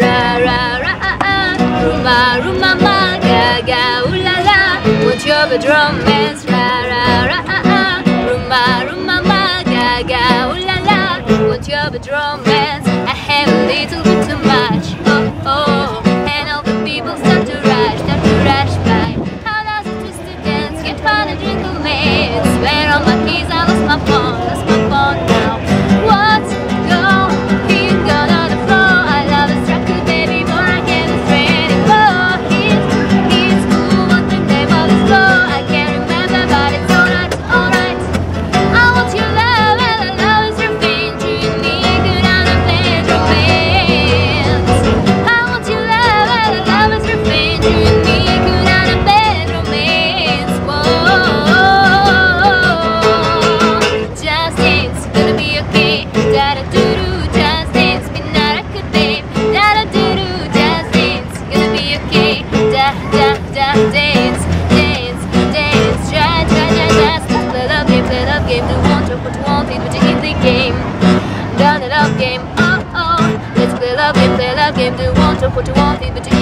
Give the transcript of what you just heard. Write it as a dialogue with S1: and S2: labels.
S1: Ra ra ra rumba rumba ma ga ga ooh la la. Won't you have a romance? Ra ra ra rumba rumba ma ga ga ooh la la. Won't you have a romance? I have a little bit too much. Oh oh, and all the people start to rush by. How does it twist to dance? Get fun and drink with me. It's where all my keys, I lost my phone now. What's going on the floor? I love this track, baby, but I can't explain anymore. It's cool, what's the name of this floor? I can't remember, but it's alright, alright. I want your love, and I love is your pain. Treat me good on a bed romance. I want your love, and I love is your pain. Treat me good on a bed romance. Whoa, just dance, gonna be okay. Da da doo doo, just dance, be not a good babe. Da da doo doo, just dance, gonna be okay. Da da da, dance, dance, dance, try, just play love game, do want to what you want it, but you hit the game. Done it up game, oh oh. Let's play love game, do want to what you want it, but you